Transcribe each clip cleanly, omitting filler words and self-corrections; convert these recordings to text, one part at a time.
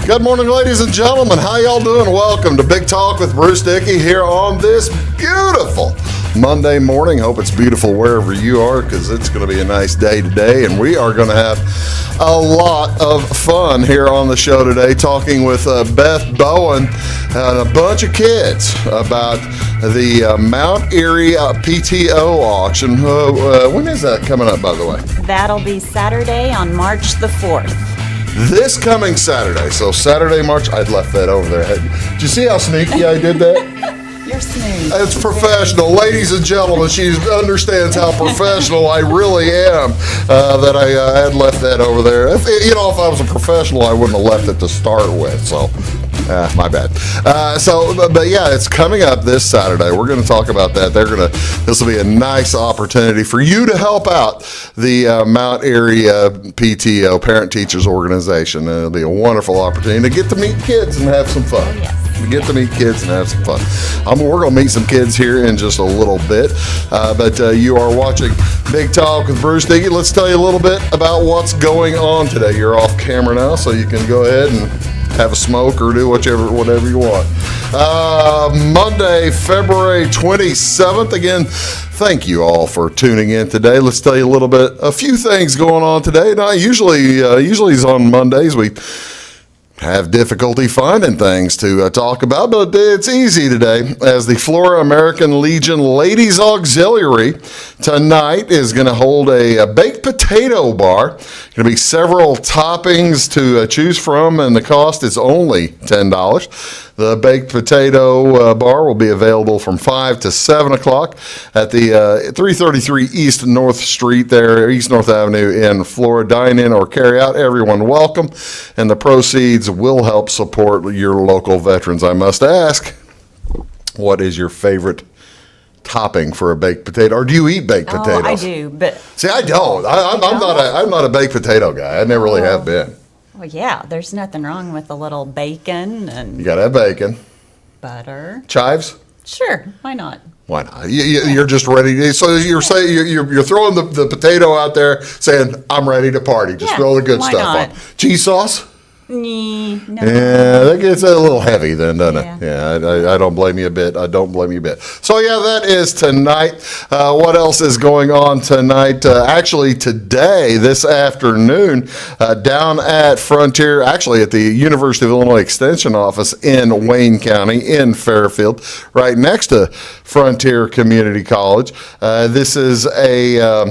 Good morning, ladies and gentlemen. How y'all doing? Welcome to Big Talk with Bruce Dickey here on this beautiful Monday morning. Hope it's beautiful wherever you are, because it's going to be a nice day today, and we are going to have a lot of fun here on the show today, talking with Beth Bowen and a bunch of kids about the Mount Erie PTO auction. When is that coming up, by the way? That'll be Saturday on March the 4th. This coming Saturday. So Saturday, March, I'd left that over there. Did you see how sneaky I did that? You're smooth. It's professional. Ladies and gentlemen, she understands how professional I really am, that I had left that over there. If I was a professional, I wouldn't have left it to start with. So, my bad. But yeah, it's coming up this Saturday. We're going to talk about that. This will be a nice opportunity for you to help out the Mount Erie PTO, Parent Teachers Organization. And it'll be a wonderful opportunity to get to meet kids and have some fun. Oh, yes. Get to meet kids and have some fun. We're going to meet some kids here in just a little bit, but you are watching Big Talk with Bruce Dickey. Let's tell you a little bit about what's going on today. You're off camera now, so you can go ahead and have a smoke or do whatever you want. Monday, February 27th. Again, thank you all for tuning in today. Let's tell you a few things going on today. Now, usually it's on Mondays. We have difficulty finding things to talk about, but it's easy today, as the Florida American Legion Ladies Auxiliary tonight is going to hold a baked potato bar. Going to be several toppings to choose from, and the cost is only $10. The baked potato bar will be available from 5 to 7 o'clock at the 333 East North Street there, East North Avenue in Florida. Dine in or carry out, everyone welcome, and the proceeds will help support your local veterans. I must ask, what is your favorite topping for a baked potato, or do you eat baked potatoes? I do, but see, I don't. I'm not a baked potato guy. I never really have been. well, yeah, there's nothing wrong with a little bacon and You gotta have bacon. butter. Chives? Sure, why not? Why not? You're just ready. So you're saying you're throwing the potato out there, saying I'm ready to party. Just Yeah, throw the good why stuff not? on. Cheese sauce? No. Yeah, that gets a little heavy then, doesn't it? Yeah. Yeah, I don't blame you a bit. I don't blame you a bit. So, yeah, that is tonight. What else is going on tonight? Actually, today, this afternoon, down at Frontier, actually at the University of Illinois Extension Office in Wayne County, in Fairfield, right next to Frontier Community College. This is a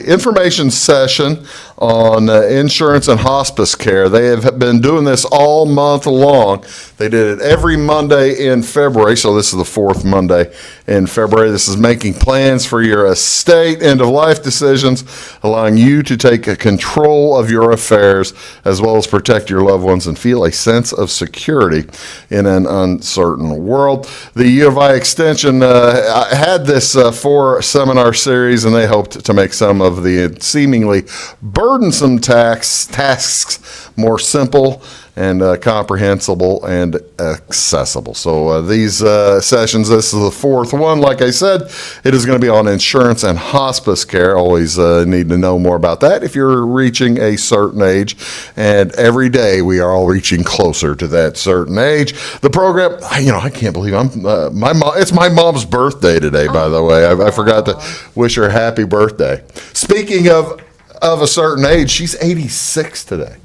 information session on insurance and hospice care. They have been doing this all month long. They did it every Monday in February, so this is the fourth Monday in February. This is making plans for your estate, end-of-life decisions, allowing you to take control of your affairs, as well as protect your loved ones and feel a sense of security in an uncertain world. The U of I Extension had this 4-seminar series, and they hoped to make some of the seemingly burdensome tasks more simple and comprehensible and accessible. So these sessions, this is the fourth one. Like I said, it is going to be on insurance and hospice care. Always need to know more about that if you're reaching a certain age. And every day we are all reaching closer to that certain age. The program, I can't believe it's my mom's birthday today, by the way. I forgot to wish her happy birthday. Speaking of a certain age, she's 86 today.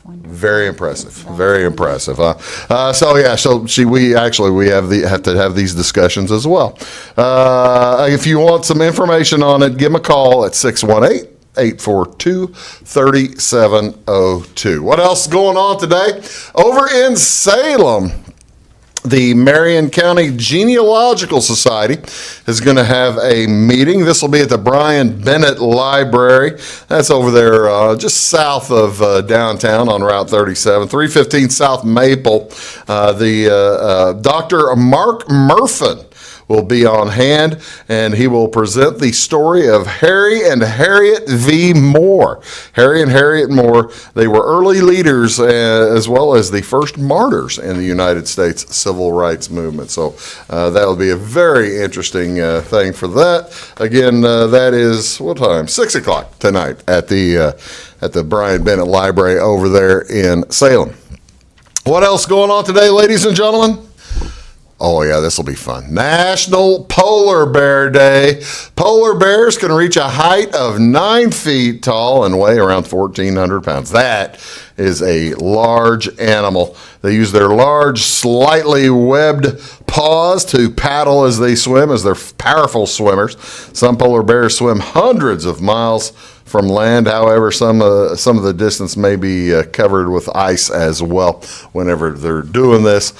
Wonderful. Very impressive. Very impressive. We have to have these discussions as well. If you want some information on it, give them a call at 618-842-3702. What else is going on today? Over in Salem, the Marion County Genealogical Society is going to have a meeting. This will be at the Brian Bennett Library. That's over there just south of downtown on Route 37, 315 South Maple. Dr. Mark Murfin will be on hand, and he will present the story of Harry and Harriet V. Moore. Harry and Harriet Moore, they were early leaders as well as the first martyrs in the United States civil rights movement. So that will be a very interesting thing for that. Again, that is, what time? 6 o'clock tonight at the Brian Bennett Library over there in Salem. What else going on today, ladies and gentlemen? Oh, yeah, this will be fun. National Polar Bear Day. Polar bears can reach a height of 9 feet tall and weigh around 1,400 pounds. That is a large animal. They use their large, slightly webbed paws to paddle as they swim, as they're powerful swimmers. Some polar bears swim hundreds of miles from land. However, some of the distance may be covered with ice as well whenever they're doing this.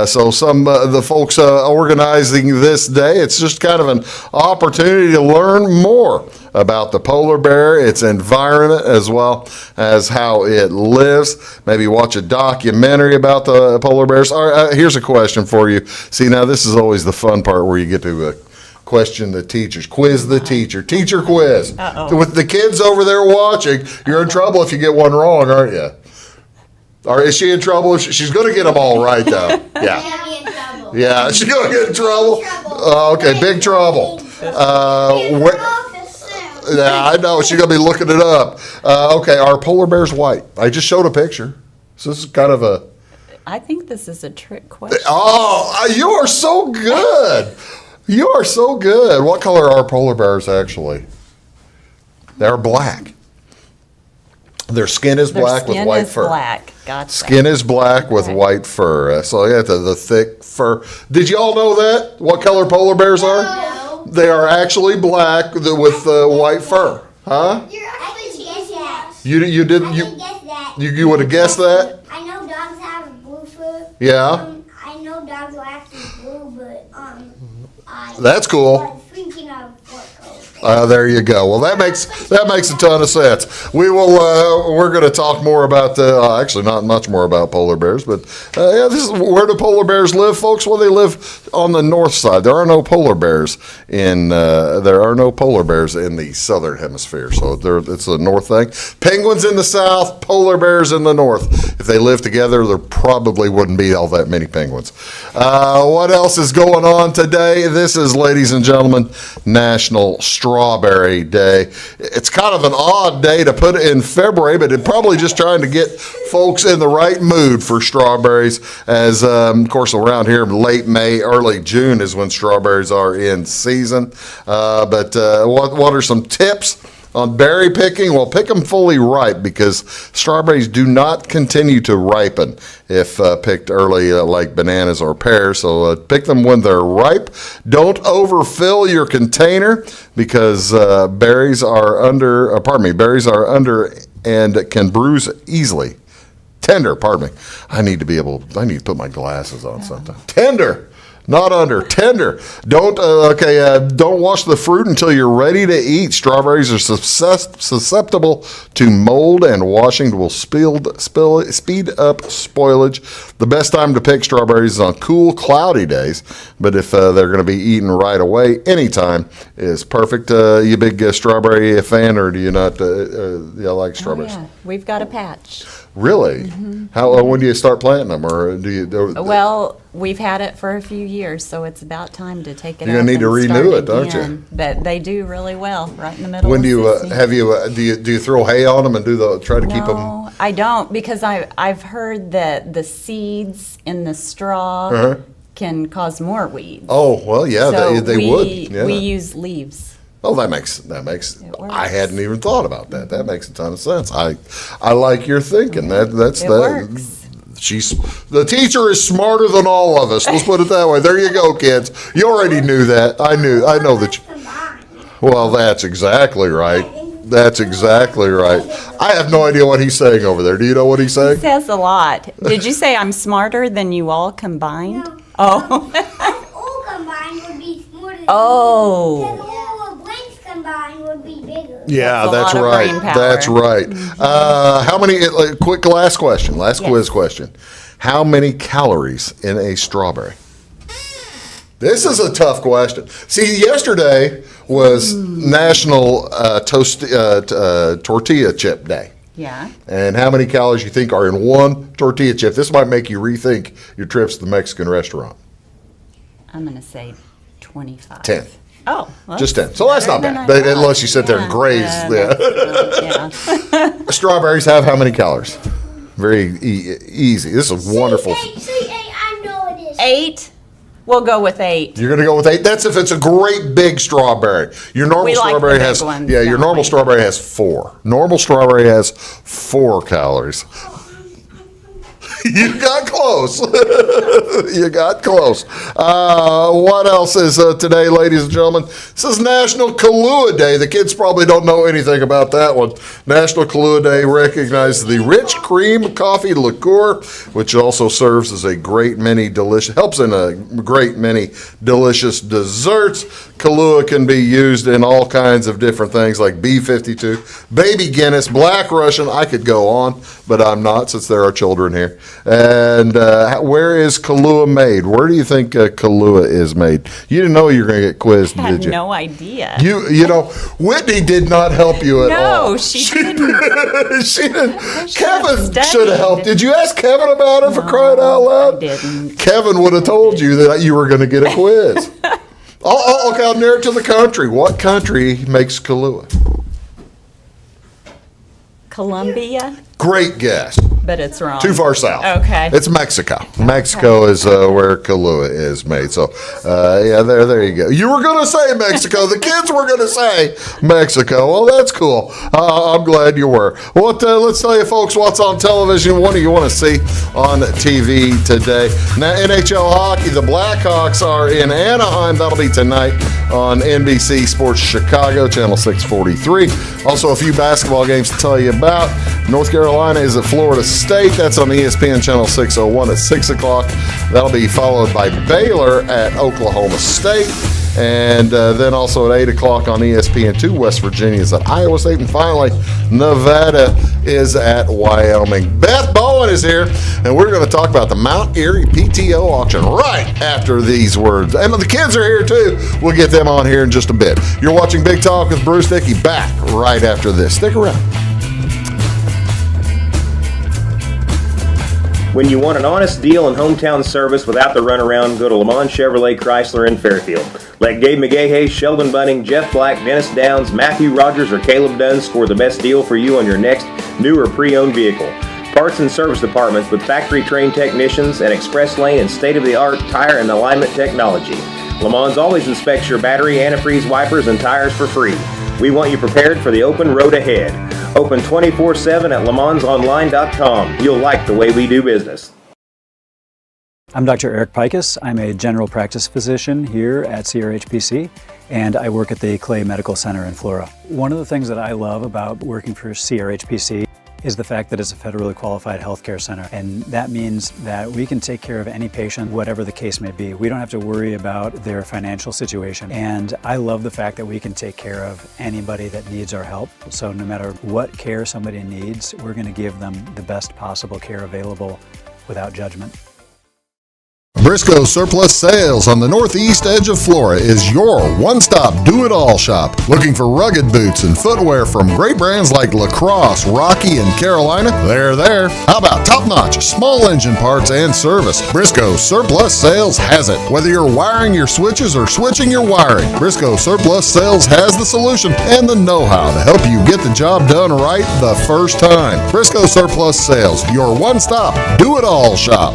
So some the folks organizing this day, it's just kind of an opportunity to learn more about the polar bear, its environment, as well as how it lives. Maybe watch a documentary about the polar bears. All right, here's a question for you. See, now this is always the fun part where you get to question the teachers, quiz the teacher quiz. Uh-oh. With the kids over there watching, you're in trouble if you get one wrong, aren't you? Or is she in trouble? She's going to get them all right, though. Yeah. Yeah, she's going to get in trouble. Okay, big trouble. Yeah, I know. She's going to be looking it up. Okay, are polar bears white? I just showed a picture. So this is kind of a... I think this is a trick question. Oh, you are so good. You are so good. What color are polar bears actually? They're black. Their skin is black with white fur. Black. Gotcha. Skin is black with white fur. So yeah, the thick fur. Did you all know that? What color polar bears are? No. They are actually black with white fur. Huh? You're actually guess that. You didn't I guess that. you would have guessed that? I know dogs have blue fur. Yeah. I know dogs are actually blue, but That's cool. was thinking of what color. There you go. Well, that makes a ton of sense. We're going to talk more about actually not much more about polar bears, but yeah, this is where do polar bears live, folks? Well, they live on the north side. There are no polar bears in the southern hemisphere, so it's a north thing. Penguins in the south, polar bears in the north. If they lived together, there probably wouldn't be all that many penguins. What else is going on today? This is, ladies and gentlemen, National Strawberry Day. It's kind of an odd day to put in February, but it's probably just trying to get folks in the right mood for strawberries, as of course around here late May, early June is when strawberries are in season. But what are some tips on berry picking? Well, pick them fully ripe, because strawberries do not continue to ripen if picked early like bananas or pears. So pick them when they're ripe. Don't overfill your container, because berries are under and can bruise easly. Tender, pardon me. I need to put my glasses on sometime. Tender. Not under, tender. Don't wash the fruit until you're ready to eat. Strawberries are susceptible to mold, and washing will speed up spoilage. The best time to pick strawberries is on cool, cloudy days, but if they're going to be eaten right away, any time is perfect. You big strawberry fan, or do you not like strawberries? Oh, yeah. We've got a patch. Really? Mm-hmm. How? When do you start planting them, or do you? Well, we've had it for a few years, so it's about time to take it. You're gonna need to renew it, don't you? But they do really well right in the middle. When do you of the season. do you throw hay on them and try to keep them? No, I don't, because I've heard that the seeds in the straw can cause more weeds. Oh well, yeah, So they would. Yeah. We use leaves. Oh, that makes. It works. I hadn't even thought about that. That makes a ton of sense. I like your thinking. That's It that. works. The teacher is smarter than all of us. Let's put it that way. There you go, kids. You already knew that. I know that. Well, that's exactly right. That's exactly right. I have no idea what he's saying over there. Do you know what he's saying? He says a lot. Did you say I'm smarter than you all combined? No. Oh. All combined would be smaller than Oh. Because all of blanks combined would be bigger. Yeah, That's that's a lot of right. brain power. That's right. How many? Quick last question. Last Yes. quiz question. How many calories in a strawberry? This is a tough question. See, yesterday was National Tortilla Chip Day. Yeah. And how many calories you think are in one tortilla chip? This might make you rethink your trips to the Mexican restaurant. I'm going to say 25. 10. Oh. Well, Just 10. So that's not better bad. than I Unless you thought. sit there and graze. Yeah. Strawberries have how many calories? Very easy. This is wonderful. See, I know it is. 8. We'll go with 8. You're going to go with 8. That's if it's a great big strawberry. Your normal We like strawberry the big has ones, your don't normal we? strawberry has 4. Normal strawberry has 4 calories. You got close. You got close. What else is today, ladies and gentlemen? This is National Kahlua Day. The kids probably don't know anything about that one. National Kahlua Day recognizes the rich cream coffee liqueur, which also serves as a great many delicious, helps in a great many delicious desserts. Kahlua can be used in all kinds of different things like B52, Baby Guinness, Black Russian. I could go on, but I'm not since there are children here. And where is Kahlua made? Where do you think Kahlua is made? You didn't know you were going to get quizzed, I did had you? no idea. You know, Whitney did not help you at all. No, she didn't. She didn't. should have Kevin studied. should have helped. Did you ask Kevin about it for crying out loud? I didn't. Kevin would have told you that you were going to get a quiz. Okay, I'll narrow it to the country. What country makes Kahlua? Colombia, Great guess. but it's wrong. Too far south. Okay. It's Mexico. Mexico is where Kahlua is made. So, yeah, there you go. You were going to say Mexico. The kids were going to say Mexico. Well, that's cool. I'm glad you were. Well, let's tell you, folks, what's on television. What do you want to see on TV today? Now, NHL hockey, the Blackhawks are in Anaheim. That'll be tonight on NBC Sports Chicago, Channel 643. Also, a few basketball games to tell you about. North Carolina is at Florida State. That's on ESPN Channel 601 at 6 o'clock. That'll be followed by Baylor at Oklahoma State. And then also at 8 o'clock on ESPN2, West Virginia is at Iowa State. And finally, Nevada is at Wyoming. Beth Bowen is here, and we're going to talk about the Mount Erie PTO auction right after these words. And the kids are here, too. We'll get them on here in just a bit. You're watching Big Talk with Bruce Dickey, back right after this. Stick around. When you want an honest deal and hometown service without the runaround, go to Le Mans Chevrolet Chrysler in Fairfield. Let Gabe McGahey, Sheldon Bunning, Jeff Black, Dennis Downs, Matthew Rogers, or Caleb Dunn score the best deal for you on your next new or pre-owned vehicle. Parts and service departments with factory-trained technicians and express lane and state-of-the-art tire and alignment technology. Le Mans always inspects your battery, antifreeze, wipers, and tires for free. We want you prepared for the open road ahead. Open 24/7 at lemansonline.com. You'll like the way we do business. I'm Dr. Eric Pikus. I'm a general practice physician here at CRHPC, and I work at the Clay Medical Center in Flora. One of the things that I love about working for CRHPC is the fact that it's a federally qualified healthcare center. And that means that we can take care of any patient, whatever the case may be. We don't have to worry about their financial situation. And I love the fact that we can take care of anybody that needs our help. So no matter what care somebody needs, we're going to give them the best possible care available without judgment. Briscoe Surplus Sales on the northeast edge of Flora is your one-stop do-it-all shop. Looking for rugged boots and footwear from great brands like Lacrosse, Rocky, and Carolina? They're there. How about top-notch small engine parts and service? Briscoe Surplus Sales has it. Whether you're wiring your switches or switching your wiring, Briscoe Surplus Sales has the solution and the know-how to help you get the job done right the first time. Briscoe Surplus Sales, your one-stop do-it-all shop.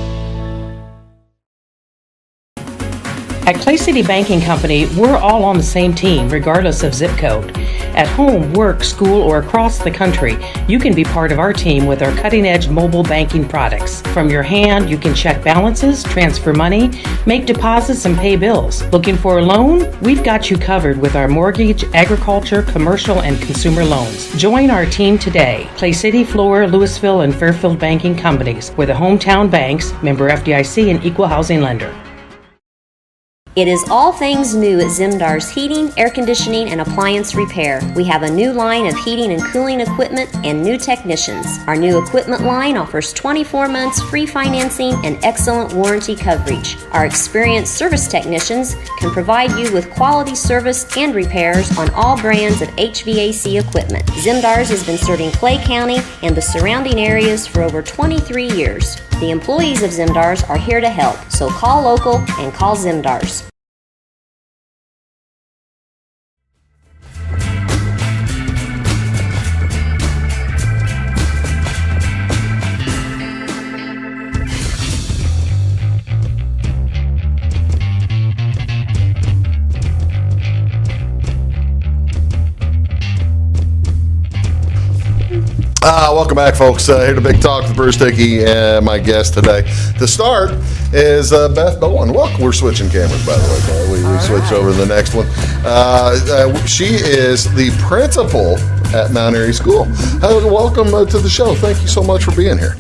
At Clay City Banking Company, we're all on the same team, regardless of zip code. At home, work, school, or across the country, you can be part of our team with our cutting-edge mobile banking products. From your hand, you can check balances, transfer money, make deposits, and pay bills. Looking for a loan? We've got you covered with our mortgage, agriculture, commercial, and consumer loans. Join our team today. Clay City, Flora, Louisville, and Fairfield Banking Companies. We're the hometown banks, member FDIC, and equal housing lender. It is all things new at Zimdar's Heating, Air Conditioning, and Appliance Repair. We have a new line of heating and cooling equipment and new technicians. Our new equipment line offers 24 months free financing and excellent warranty coverage. Our experienced service technicians can provide you with quality service and repairs on all brands of HVAC equipment. Zimdar's has been serving Clay County and the surrounding areas for over 23 years. The employees of Zimdar's are here to help, so call local and call Zimdar's. Welcome back, folks. Here to Big Talk with Bruce Dickey, my guest today. To start is Beth Bowen. Welcome. We're switching cameras, by the way. We switched over to the next one. She is the principal at Mount Airy School. Welcome to the show. Thank you so much for being here.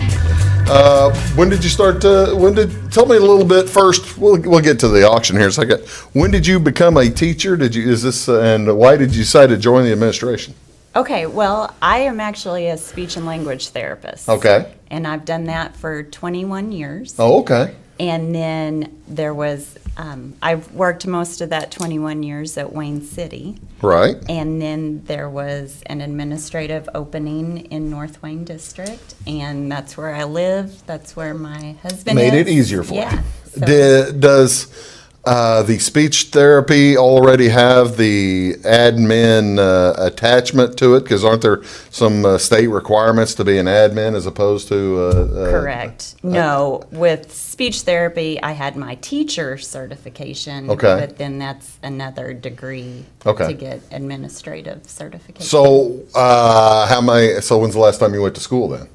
When did you start? Tell me a little bit first. We'll get to the auction here in a second. When did you become a teacher? And why did you decide to join the administration? Okay, well, I am actually a speech and language therapist. Okay. And I've done that for 21 years. Oh, okay. And then there was, I've worked most of that 21 years at Wayne City. Right. And then there was an administrative opening in North Wayne District, and that's where I live. That's where my husband Made is. it easier for Yeah. you. Does the speech therapy already have the admin attachment to it? Because aren't there some state requirements to be an admin as opposed to? Correct. No, with speech therapy, I had my teacher certification. Okay. But then that's another degree Okay. to get administrative certification. So So when's the last time you went to school then?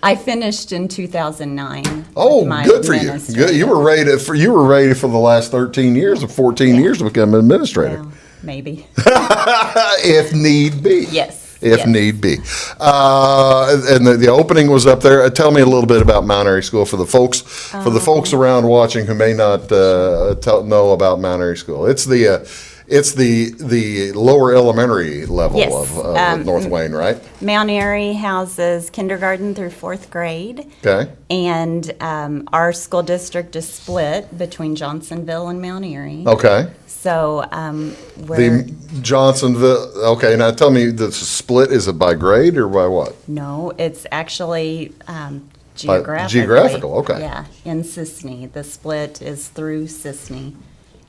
I finished in 2009. Oh, with my good for you. Good. You were ready for the last 13 years or 14 years to become an administrator. Well, maybe. If need be. Yes. If yes. need be. And the opening was up there. Tell me a little bit about Mount Airy School for the folks around watching who may not know about Mount Airy School. It's the lower elementary level Yes. of North Wayne, right? Mount Airy houses kindergarten through 4th grade. Okay. And our school district is split between Johnsonville and Mount Airy. Okay. So we're, The Johnsonville. Okay. Now tell me, the split, is it by grade or by what? no, it's actually geographically. geographical, okay. Yeah, in Sisney. The split is through Sisney.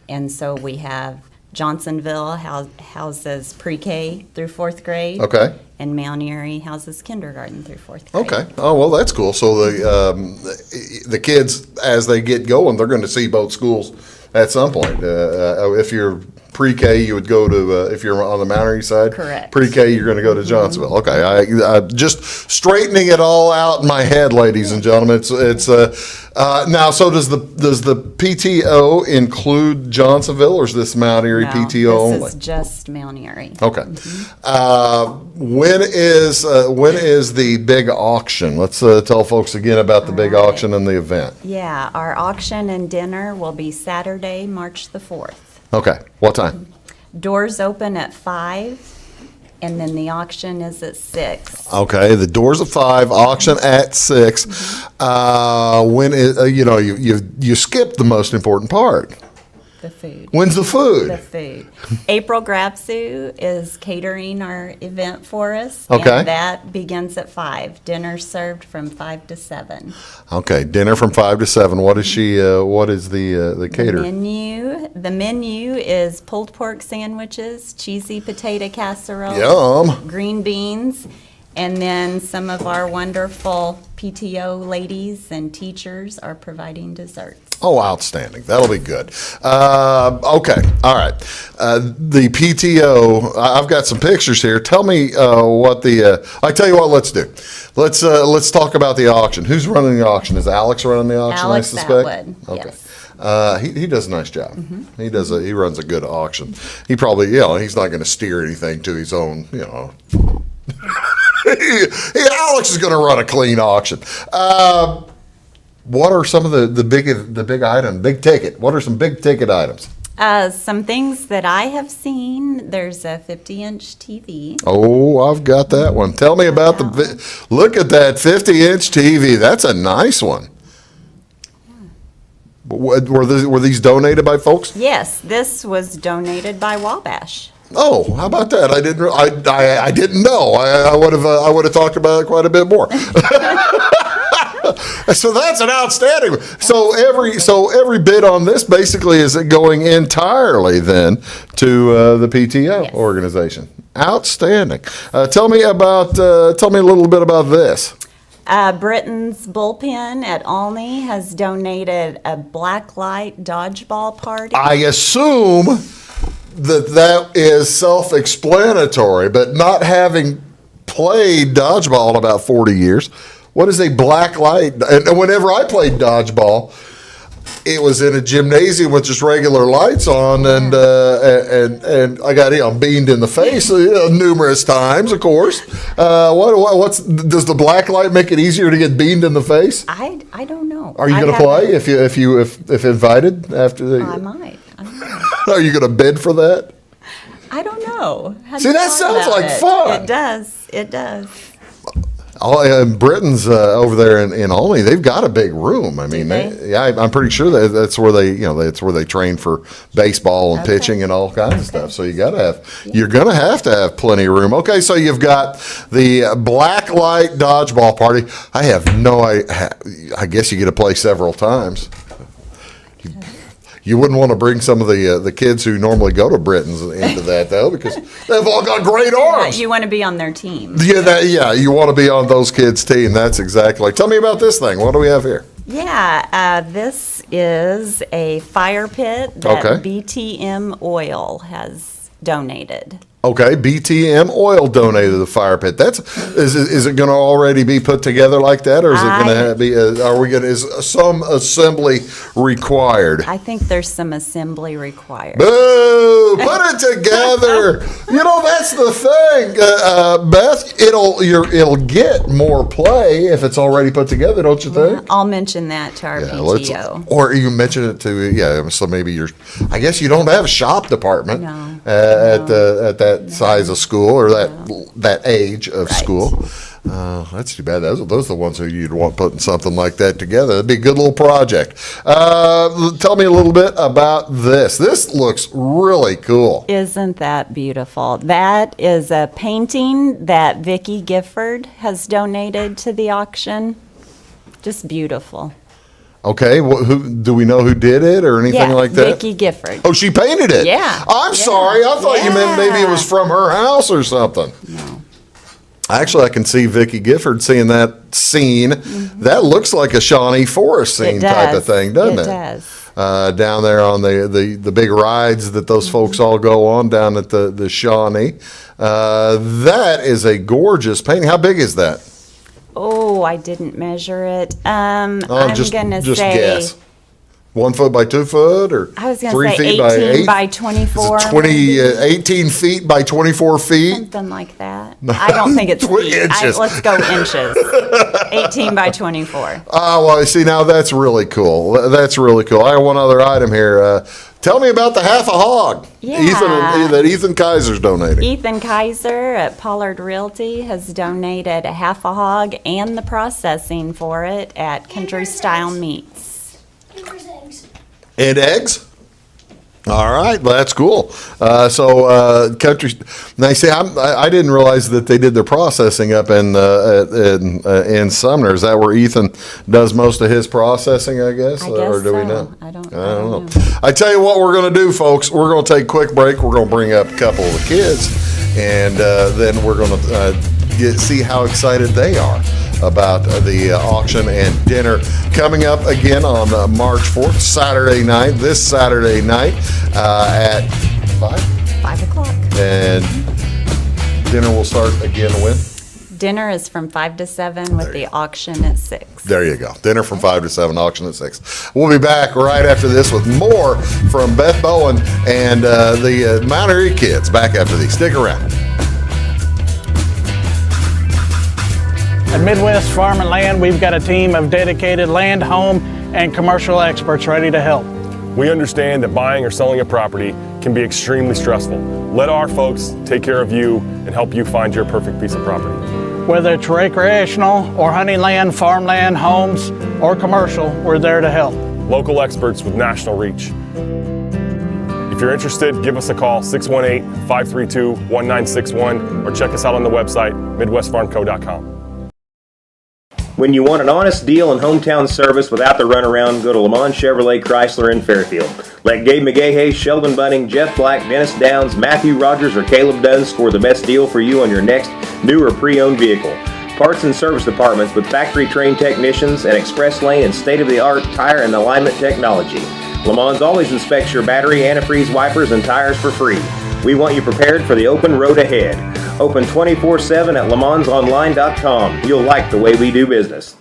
And so we have Johnsonville houses pre-K through 4th grade. Okay. And Mount Airy houses kindergarten through 4th grade. Okay. Oh, well, that's cool. So the kids, as they get going, they're going to see both schools at some point. If you're pre-K, you would go to, if you're on the Mount Airy side. Correct. Pre-K, you're going to go to Johnsonville. Okay. I just straightening it all out in my head, ladies and gentlemen. It's now. So does the PTO include Johnsonville, or is this Mount Airy No, PTO only? this is just Mount Airy. Okay. When is the big auction? Let's tell folks again about the big auction and the event. Yeah, our auction and dinner will be Saturday, March the 4th. Okay. What time? Doors open at 5, and then the auction is at 6. Okay. The doors at 5, auction at 6. When is, you skipped the most important part. The food. When's the food? The food. April Grabsoo is catering our event for us. Okay. And that begins at 5. Dinner served from 5 to 7. Okay. Dinner from 5 to 7. What is she? What is the cater? The menu is pulled pork sandwiches, cheesy potato casserole, Yum. green beans, and then some of our wonderful PTO ladies and teachers are providing desserts. Oh, outstanding. That'll be good. Okay. All right. The PTO, I've got some pictures here. Tell me what I tell you what, let's do. Let's talk about the auction. Who's running the auction? Is Alex running the auction, Alex I suspect? Atwood, Okay. yes. He does a nice job. He runs a good auction. He probably, he's not going to steer anything to his own, Alex is going to run a clean auction. What are some of the big item, big ticket? What are some big ticket items? Some things that I have seen, there's a 50-inch TV. Oh, I've got that one. Tell me about look at that 50-inch TV. That's a nice one. Were these donated by folks? Yes, this was donated by Wabash. Oh, how about that? I didn't know. I would have talked about it quite a bit more. So that's an outstanding. So every bid on this basically is going entirely then to the PTO Yes. organization. Outstanding. Tell me a little bit about this. Britain's Bullpen at Olney has donated a blacklight dodgeball party. I assume that is self-explanatory, but not having played dodgeball in about 40 years, what is a black light? And whenever I played dodgeball, it was in a gymnasium with just regular lights on, and I got beamed in the face numerous times, of course. Does the black light make it easier to get beamed in the face? I don't know. Are you going to play if invited after the? I might. Are you going to bid for that? I don't know. See, that sounds like fun. It does. It does. Britain's over there in Olney, they've got a big room. I mean, I'm pretty sure that's where they train for baseball and pitching and all kinds of stuff. So you're gonna have to have plenty of room. Okay, so you've got the black light dodgeball party. I have no idea. I guess you get to play several times. You wouldn't want to bring some of the kids who normally go to Britain's into that, though, because they've all got great arms. You want to be on their team. Yeah, you want to be on those kids' team. That's exactly. Tell me about this thing. What do we have here? Yeah, this is a fire pit that BTM Oil has donated. Okay, BTM Oil donated the fire pit. Is it going to already be put together like that, or is it going to be? Is some assembly required? I think there's some assembly required. Boo! Put it together. That's the thing, Beth. It'll get more play if it's already put together, don't you think? I'll mention that to our PTO. Or you mention it to So maybe I guess you don't have a shop department at that size of school or that age of school. That's too bad. Those are the ones who you'd want putting something like that together. It'd be a good little project. Tell me a little bit about this. This looks really cool. Isn't that beautiful? That is a painting that Vicki Gifford has donated to the auction. Just beautiful. Okay, who do we know who did it or anything like that? Vicki Gifford. Oh, she painted it? Yeah. I'm sorry. I thought you meant maybe it was from her house or something. No. Actually, I can see Vicki Gifford seeing that scene. Mm-hmm. That looks like a Shawnee Forest scene type of thing, doesn't it? It does. Down there on the big rides that those folks all go on down at the Shawnee. That is a gorgeous painting. How big is that? Oh, I didn't measure it. I'm just gonna just say guess. 1 foot by 2 foot, or I was gonna 3 say feet 18 by 8 by 24. Is it 18 feet by 24 feet. Something like that. I don't think it's feet. Inches. Let's go inches. 18 by 24. Well, see, now that's really cool. That's really cool. I have one other item here. Tell me about the half a hog. Yeah. Ethan Kaiser's donating. Ethan Kaiser at Pollard Realty has donated a half a hog and the processing for it at Country Style Meats. And eggs? All right, well, that's cool. Country. Now, see, I didn't realize that they did their processing up in Sumner. Is that where Ethan does most of his processing? I guess, or do we so. know? I don't know. I tell you what, we're going to do, folks. We're going to take a quick break. We're going to bring up a couple of the kids, and then we're going to see how excited they are about the auction and dinner coming up again on March 4th, this Saturday night at 5 o'clock. And dinner will start again when? Dinner is from 5 to 7 with the auction at 6. There you go. Dinner from 5 to 7, auction at 6. We'll be back right after this with more from Beth Bowen and the Mount Erie kids back after these. Stick around. At Midwest Farm and Land, we've got a team of dedicated land, home, and commercial experts ready to help. We understand that buying or selling a property can be extremely stressful. Let our folks take care of you and help you find your perfect piece of property. Whether it's recreational or hunting land, farmland, homes, or commercial, we're there to help. Local experts with national reach. If you're interested, give us a call, 618-532-1961, or check us out on the website, midwestfarmco.com. When you want an honest deal and hometown service without the runaround, go to Lamont Chevrolet Chrysler in Fairfield. Let Gabe McGahey, Sheldon Bunning, Jeff Black, Dennis Downs, Matthew Rogers, or Caleb Dunn score the best deal for you on your next new or pre-owned vehicle. Parts and service departments with factory-trained technicians and express lane and state-of-the-art tire and alignment technology. Lamont's always inspects your battery, antifreeze, wipers, and tires for free. We want you prepared for the open road ahead. Open 24/7 at LaMonsOnline.com. You'll like the way we do business.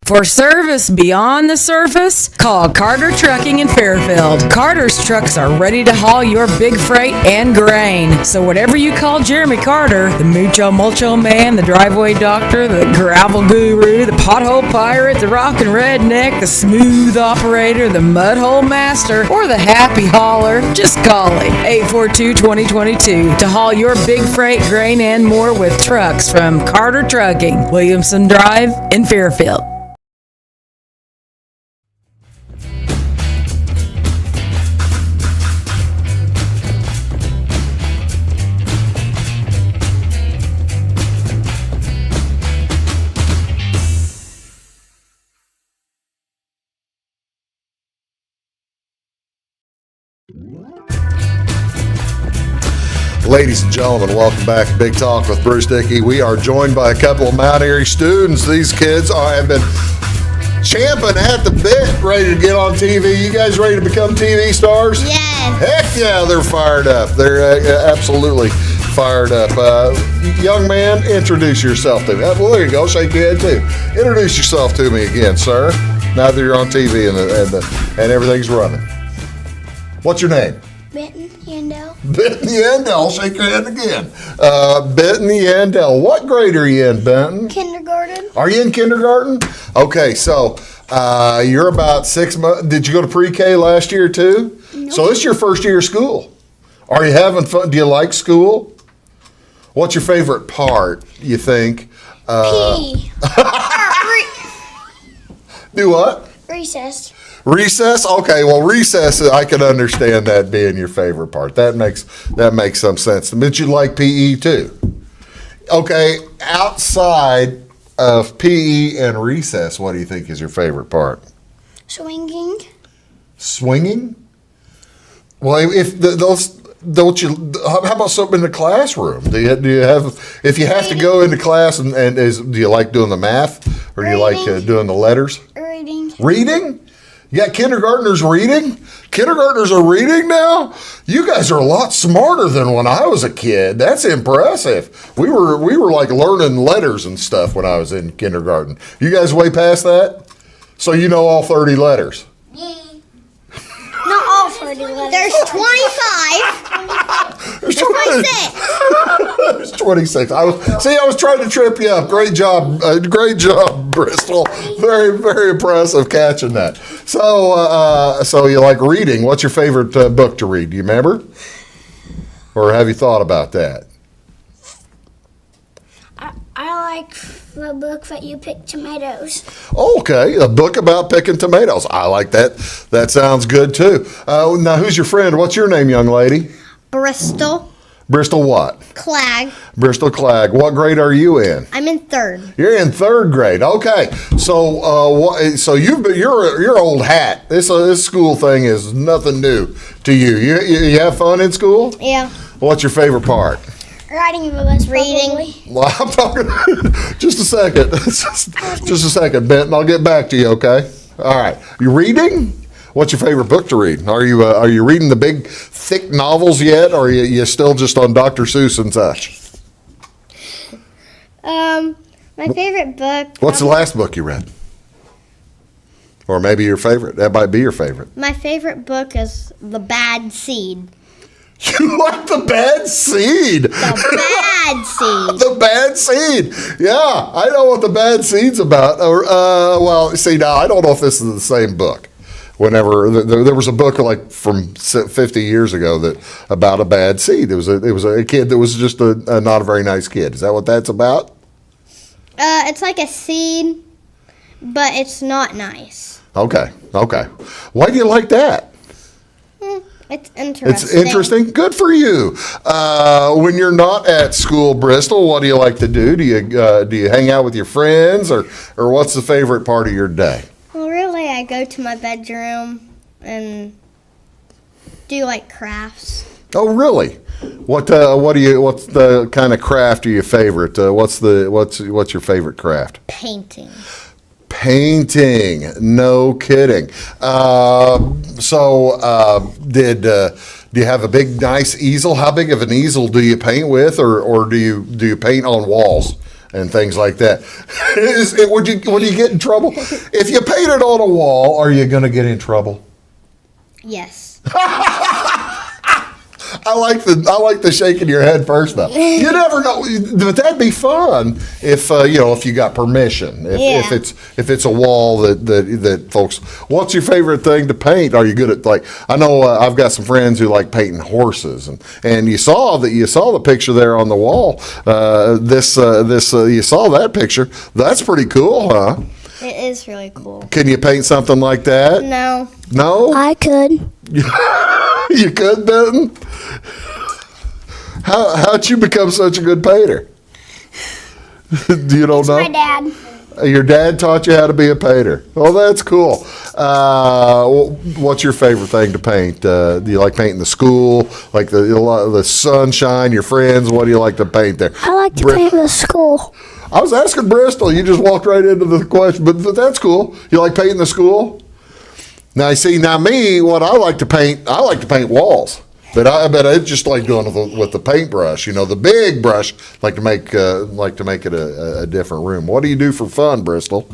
For service beyond the surface, call Carter Trucking in Fairfield. Carter's trucks are ready to haul your big freight and grain. So whatever you call Jeremy Carter, the Mucho Mulcho Man, the driveway doctor, the gravel guru, the pothole pirate, the rockin' redneck, the smooth operator, the mudhole master, or the happy hauler, just call him. 842-2022 to haul your big freight, grain, and more with trucks from Carter Trucking, Williamson Drive in Fairfield. Ladies and gentlemen, welcome back to Big Talk with Bruce Dickey. We are joined by a couple of Mount Erie students. These kids have been champing at the bit, ready to get on TV. You guys ready to become TV stars? Yes. Heck yeah, they're fired up. They're absolutely fired up. Young man, introduce yourself to me. Well, there you go. Shake your head too. Introduce yourself to me again, sir. Now that you're on TV and everything's running. What's your name? Benton Yandell. Benton Yandell, shake your hand again. Benton Yandell, what grade are you in, Benton? Kindergarten. Are you in kindergarten? Okay, so you're about 6 months. Did you go to pre-K last year too? Nope. So this is your first year of school. Are you having fun? Do you like school? What's your favorite part, you think? P. Do what? Recess. Recess? Okay, well, recess, I can understand that being your favorite part. That makes some sense. But you like PE too. Okay, outside of PE and recess, what do you think is your favorite part? Swinging. Swinging? Well, if those don't you? How about something in the classroom? Do you have? If you have to go into class do you like doing the math or do you like doing the letters? Reading. Reading? You got kindergartners reading? Kindergartners are reading now? You guys are a lot smarter than when I was a kid. That's impressive. We were like learning letters and stuff when I was in kindergarten. You guys way past that? So you know all 30 letters? Not all 30 letters. There's 25. There's 26. There's 26. I was trying to trip you up. Great job, Bristol. Very, very impressive catching that. So you like reading. What's your favorite book to read? Do you remember? Or have you thought about that? I like the book that you pick tomatoes. Okay, a book about picking tomatoes. I like that. That sounds good too. Now, who's your friend? What's your name, young lady? Bristol. Bristol what? Clagg. Bristol Clagg. What grade are you in? I'm in 3rd. You're in 3rd grade. Okay, so you're old hat. This school thing is nothing new to you. You have fun in school? Yeah. What's your favorite part? Writing the best. Reading. Well, I'm talking. Just a second. Just a second, Benton. I'll get back to you. Okay. All right. You reading? What's your favorite book to read? Are you reading the big, thick novels yet, or are you still just on Dr. Seuss and such? My favorite book. What's the last book you read? Or maybe your favorite. That might be your favorite. My favorite book is The Bad Seed. You like The Bad Seed? The Bad Seed. The Bad Seed. Yeah, I know what The Bad Seed's about. Well, see, now, I don't know if this is the same book. Whenever there was a book like from 50 years ago about a bad seed. It was a kid that was just a not a very nice kid. Is that what that's about? It's like a seed, but it's not nice. Okay. Why do you like that? It's interesting. It's interesting. Good for you. When you're not at school, Bristol, what do you like to do? Do you hang out with your friends, or what's the favorite part of your day? Well, really, I go to my bedroom and do like crafts. Oh, really? What's the kind of craft are you favorite? What's your favorite craft? Painting. Painting. No kidding. Do you have a big, nice easel? How big of an easel do you paint with, or do you paint on walls and things like that? Would you get in trouble if you painted on a wall? Are you going to get in trouble? Yes. I like the shaking your head first though. You never know, but that'd be fun if you got permission. If it's a wall that folks. What's your favorite thing to paint? Are you good at I know I've got some friends who like painting horses, and you saw the picture there on the wall. You saw that picture. That's pretty cool, huh? It is really cool. Can you paint something like that? No. No? I could. You could, Benton? How'd you become such a good painter? You don't know? My dad. Your dad taught you how to be a painter. Oh, that's cool. What's your favorite thing to paint? Do you like painting the school, like the sunshine, your friends? What do you like to paint there? I like to paint the school. I was asking Bristol. You just walked right into the question, but that's cool. You like painting the school? Now, me, what I like to paint walls. But I just like doing it with the paintbrush, the big brush, like to make it a different room. What do you do for fun, Bristol?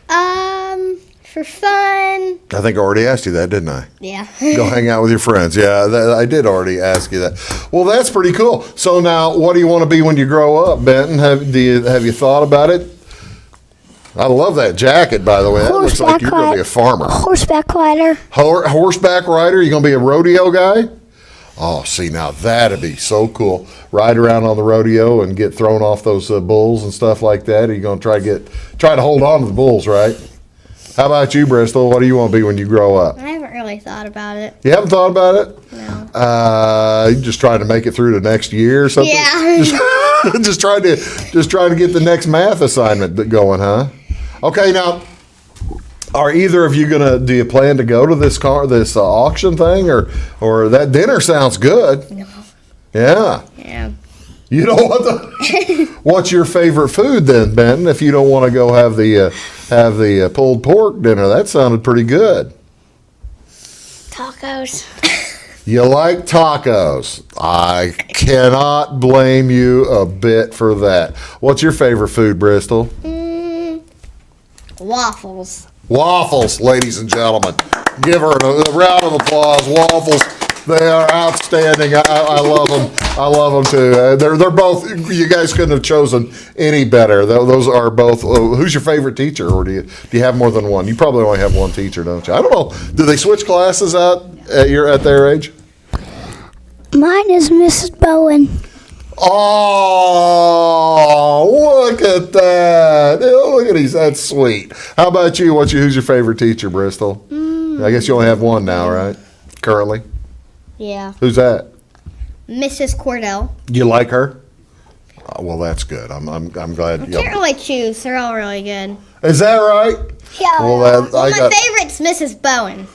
For fun. I think I already asked you that, didn't I? Yeah. Go hang out with your friends. Yeah, I did already ask you that. Well, that's pretty cool. So now, what do you want to be when you grow up, Benton? Have you thought about it? I love that jacket, by the way. That looks like you're going to be a farmer. Horseback rider. Horseback rider? You going to be a rodeo guy? Oh, see, now that'd be so cool. Ride around on the rodeo and get thrown off those bulls and stuff like that. Are you going to try to hold on to the bulls, right? How about you, Bristol? What do you want to be when you grow up? I haven't really thought about it. You haven't thought about it? No. You just trying to make it through the next year or something? Yeah. just trying to get the next math assignment going, huh? Okay, now, are either of you do you plan to go to this auction thing, or that dinner sounds good? No. Yeah. Yeah. You know what's your favorite food then, Benton? If you don't want to go have the pulled pork dinner, that sounded pretty good. Tacos. You like tacos. I cannot blame you a bit for that. What's your favorite food, Bristol? Waffles. Waffles, ladies and gentlemen. Give her a round of applause. Waffles, they are outstanding. I love them. I love them too. They're both. You guys couldn't have chosen any better. Those are both. Who's your favorite teacher, or do you have more than one? You probably only have one teacher, don't you? I don't know. Do they switch classes out at their age? Mine is Mrs. Bowen. Oh, look at that. Look at these. That's sweet. How about you? Who's your favorite teacher, Bristol? I guess you only have one now, right? Currently? Yeah. Who's that? Mrs. Cordell. You like her? Oh, well, that's good. I'm glad. I can't really choose. They're all really good. Is that right? Yeah. Well, my favorite's Mrs. Bowen.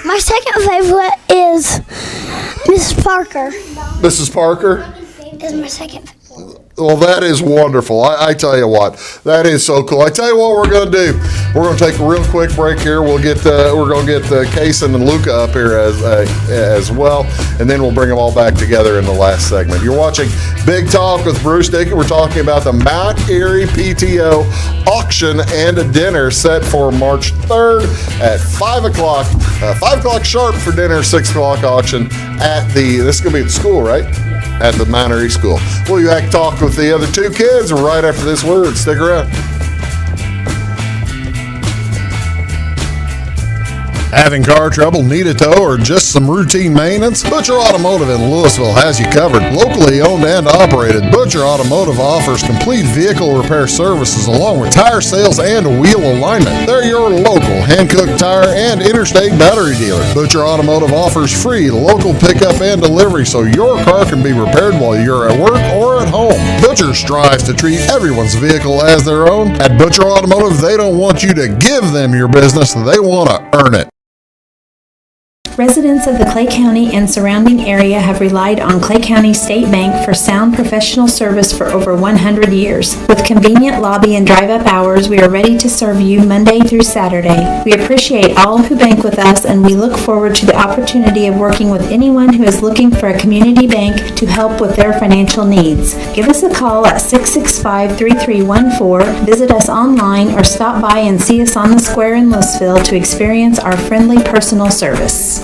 My second favorite is Mrs. Parker. Mrs. Parker? Is my second favorite. Well, that is wonderful. I tell you what, that is so cool. I tell you what we're going to do. We're going to take a real quick break here. We're going to get Casen and Luka up here as well, and then we'll bring them all back together in the last segment. You're watching Big Talk with Bruce Dickey. We're talking about the Mount Erie PTO auction and dinner set for March 3rd at 5 o'clock. 5 o'clock sharp for dinner, 6 o'clock auction at this is going to be at school, right? At the Mount Erie School. We'll be back to talk with the other two kids right after this word. Stick around. Having car trouble, need a tow, or just some routine maintenance? Butcher Automotive in Louisville has you covered. Locally owned and operated, Butcher Automotive offers complete vehicle repair services along with tire sales and wheel alignment. They're your local hand-cooked tire and interstate battery dealer. Butcher Automotive offers free local pickup and delivery so your car can be repaired while you're at work or at home. Butcher strives to treat everyone's vehicle as their own. At Butcher Automotive, they don't want you to give them your business, they want to earn it. Residents of the Clay County and surrounding area have relied on Clay County State Bank for sound professional service for over 100 years. With convenient lobby and drive-up hours, we are ready to serve you Monday through Saturday. We appreciate all who bank with us, and we look forward to the opportunity of working with anyone who is looking for a community bank to help with their financial needs. Give us a call at 665-3314, visit us online, or stop by and see us on the square in Louisville to experience our friendly personal service.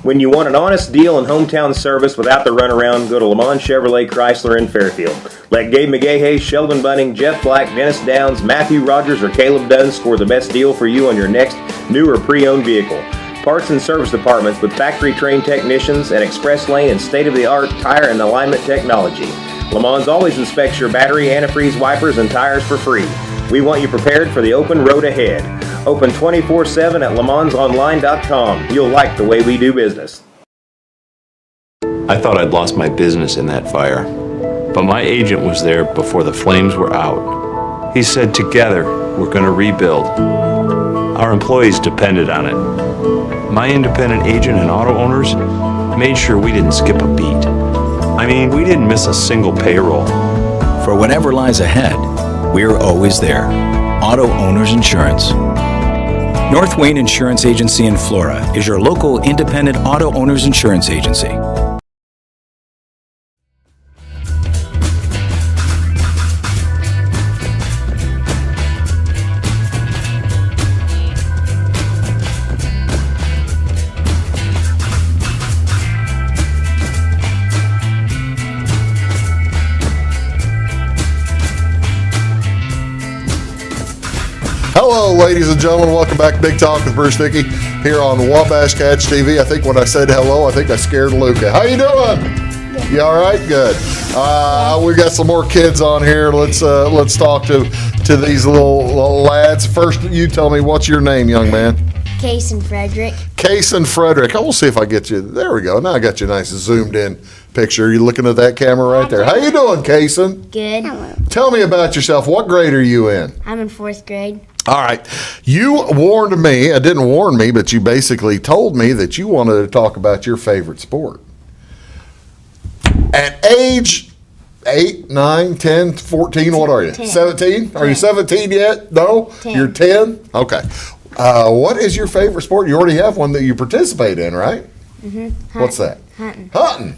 When you want an honest deal and hometown service without the runaround, go to Lamont Chevrolet Chrysler in Fairfield. Let Gabe McGahey, Sheldon Bunning, Jeff Black, Dennis Downs, Matthew Rogers, or Caleb Dunn score the best deal for you on your next new or pre-owned vehicle. Parts and service departments with factory-trained technicians and express lane and state-of-the-art tire and alignment technology. Lamont always inspects your battery, antifreeze, wipers, and tires for free. We want you prepared for the open road ahead. Open 24/7 at LeMansOnline.com. You'll like the way we do business. I thought I'd lost my business in that fire, but my agent was there before the flames were out. He said, together, we're going to rebuild. Our employees depended on it. My independent agent and auto owners made sure we didn't skip a beat. I mean, we didn't miss a single payroll. For whatever lies ahead, we're always there. Auto Owners Insurance. North Wayne Insurance Agency in Flora is your local independent auto owners insurance agency. Hello, ladies and gentlemen. Welcome back to Big Talk with Bruce Dickey here on Wabash Catch TV. I think when I said hello, I think I scared Luka. How you doing? Good. You all right? Good. We got some more kids on here. Let's talk to these little lads. First, you tell me, what's your name, young man? Casen Frederick. Casen Frederick. I will see if I get you. There we go. Now I got you a nice zoomed in picture. You looking at that camera right there? How you doing, Casen? Good. Tell me about yourself. What grade are you in? I'm in 4th grade. All right. You warned me, didn't warn me, but you basically told me that you wanted to talk about your favorite sport. At age 8, 9, 10, 14, what are you? 10. 17? Are you 17 yet? No? 10. You're 10? Okay. What is your favorite sport? You already have one that you participate in, right? Mm-hmm. What's that? Hunting. Hunting.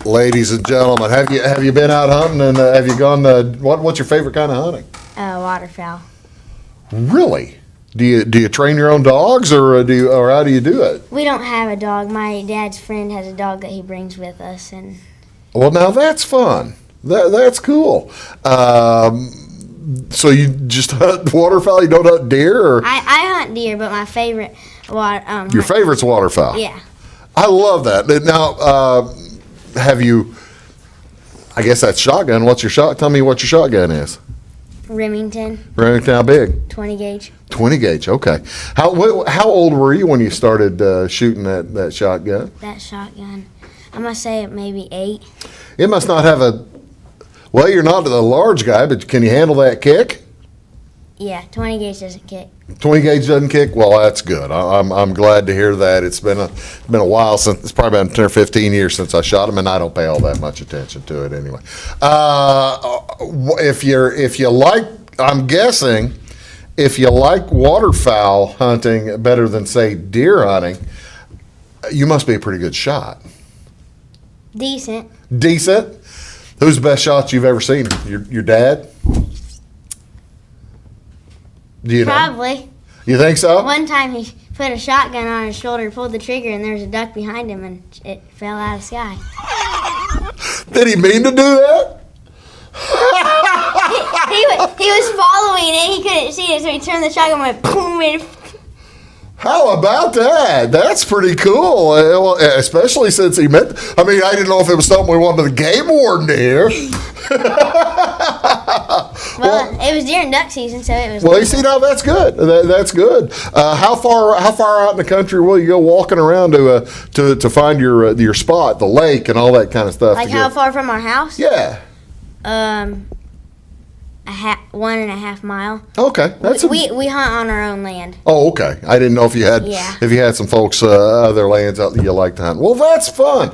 Ladies and gentlemen, have you been out hunting and have you gone what's your favorite kind of hunting? Waterfowl. Really? Do you train your own dogs or how do you do it? We don't have a dog. My dad's friend has a dog that he brings with us, and Well, now that's fun. That's cool. So you just hunt waterfowl? You don't hunt deer? Or? I hunt deer, but my favorite Your favorite's waterfowl? Yeah. I love that. Now, have you? I guess that's shotgun. What's your shot? Tell me what your shotgun is. Remington. Remington, how big? 20 gauge. 20 gauge. Okay. How old were you when you started shooting that shotgun? That shotgun. I must say maybe 8. It must not have a. Well, you're not a large guy, but can you handle that kick? Yeah, 20 gauge doesn't kick. 20 gauge doesn't kick? Well, that's good. I'm glad to hear that. It's been a while since, it's probably been 10 or 15 years since I shot him, and I don't pay all that much attention to it anyway. If you like, I'm guessing, if you like waterfowl hunting better than, say, deer hunting, you must be a pretty good shot. Decent. Decent? Who's the best shot you've ever seen? Your dad? Do you know? Probably. You think so? One time he put a shotgun on his shoulder, pulled the trigger, and there was a duck behind him, and it fell out of the sky. Did he mean to do that? he was following it. He couldn't see it, so he turned the shotgun and went boom. And How about that? That's pretty cool. Well, especially since he meant, I mean, I didn't know if it was something we wanted the game warden to hear. well, it was during duck season, so it was. Well, you see, now that's good. That's good. How far out in the country will you go walking around to find your spot, the lake, and all that kind of stuff? Like how far from our house? Yeah. 1.5 miles. Okay, that's we hunt on our own land. Oh, okay. I didn't know if you had some folks other lands out that you like to hunt. Well, that's fun.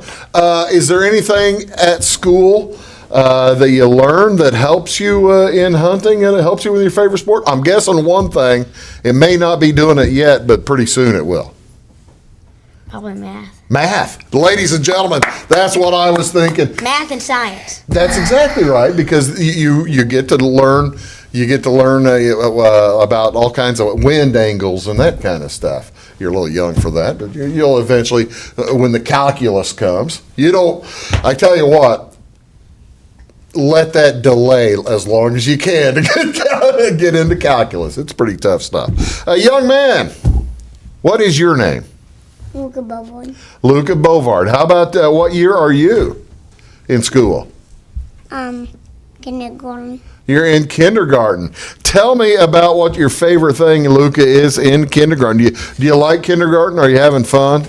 Is there anything at school that you learn that helps you in hunting and it helps you with your favorite sport? I'm guessing one thing. It may not be doing it yet, but pretty soon it will. Probably math. Math, ladies and gentlemen, that's what I was thinking. Math and science. That's exactly right, because you get to learn about all kinds of wind angles and that kind of stuff. You're a little young for that, but you'll eventually, when the calculus comes, I tell you what, let that delay as long as you can to get into calculus. It's pretty tough stuff. Young man, what is your name? Luka Bovard. Luka Bovard. How about what year are you in school? Kindergarten. You're in kindergarten. Tell me about what your favorite thing, Luka, is in kindergarten. Do you like kindergarten? Are you having fun?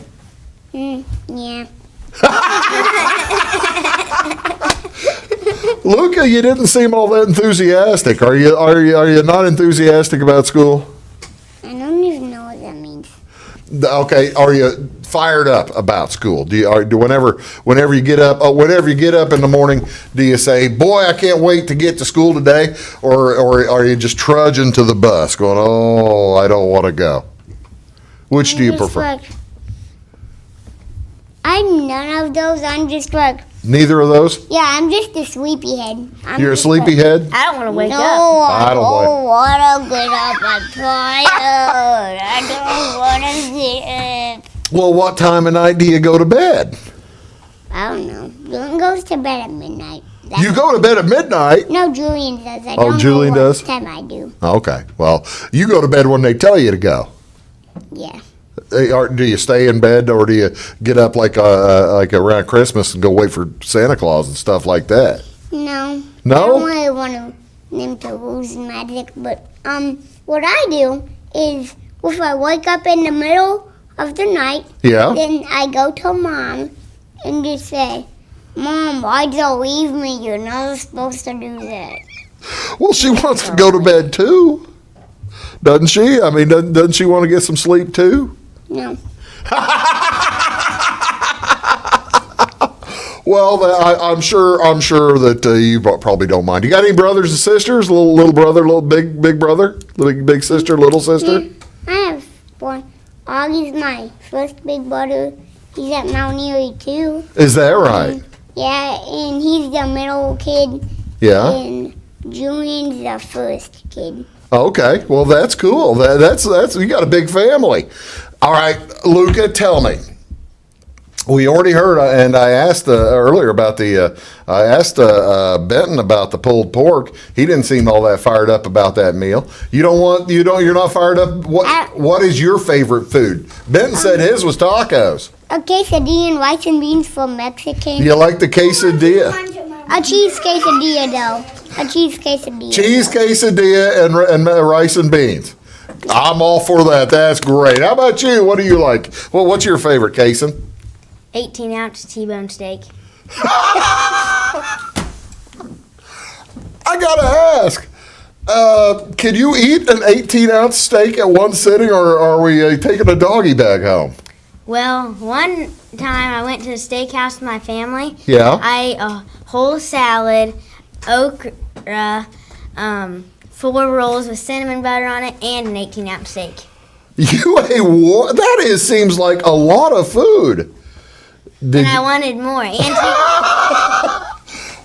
Yeah. Luka, you didn't seem all that enthusiastic. Are you not enthusiastic about school? I don't even know what that means. Okay, are you fired up about school? Whenever you get up in the morning, do you say, "Boy, I can't wait to get to school today," or are you just trudging to the bus, going, "Oh, I don't want to go"? Which do you prefer? I'm none of those. I'm just like. Neither of those? Yeah, I'm just a sleepyhead. You're a sleepyhead? I don't want to wake up. I don't want to get up. I'm tired. I don't want to sit. Well, what time of night do you go to bed? I don't know. Julian goes to bed at midnight. You go to bed at midnight? No, Julian does. I don't Julian know what does? time I do. Okay. Well, you go to bed when they tell you to go. Yeah. Do you stay in bed, or do you get up like around Christmas and go wait for Santa Claus and stuff like that? No. No? I don't really want them to lose magic, but what I do is if I wake up in the middle of the night, then I go to Mom and just say, "Mom, why'd you leave me? You're not supposed to do that." Well, she wants to go to bed too, doesn't she? I mean, doesn't she want to get some sleep too? No. Well, I'm sure that you probably don't mind. You got any brothers and sisters? Little brother, little big brother, big sister, little sister? I have one. Augie's my first big brother. He's at Mount Erie too. Is that right? Yeah, and he's the middle kid. Yeah. And Julian's the first kid. Okay, well that's cool. That's you got a big family. All right, Luka, tell me. We already heard, and I asked earlier about I asked Benton about the pulled pork. He didn't seem all that fired up about that meal. You're not fired up. What is your favorite food? Benton said his was tacos. A quesadilla and rice and beans from Mexican. You like the quesadilla? A cheese quesadilla, though. A cheese quesadilla. Cheese quesadilla and rice and beans. I'm all for that. That's great. How about you? What do you like? Well, what's your favorite, Casen? 18-ounce T-bone steak. I gotta ask. Can you eat an 18-ounce steak at one sitting, or are we taking a doggy bag home? Well, one time I went to the steakhouse with my family. Yeah. I ate a whole salad, okra, 4 rolls with cinnamon butter on it, and an 18-ounce steak. You ate what? That seems like a lot of food. And I wanted more.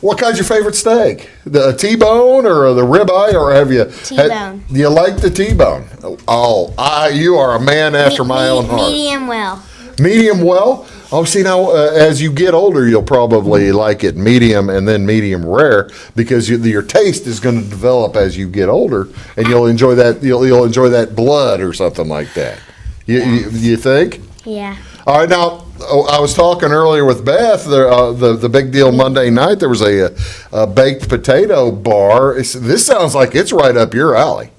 What kind's your favorite steak? The T-bone or the ribeye, or have you? T-bone. Do you like the T-bone? Oh, you are a man after my own heart. Medium well. Medium well? Oh, see, now as you get older, you'll probably like it medium and then medium rare, because your taste is going to develop as you get older, and you'll enjoy that. You'll enjoy that blood or something like that. You think? Yeah. All right, now I was talking earlier with Beth. The big deal Monday night, there was a baked potato bar. This sounds like it's right up your alley.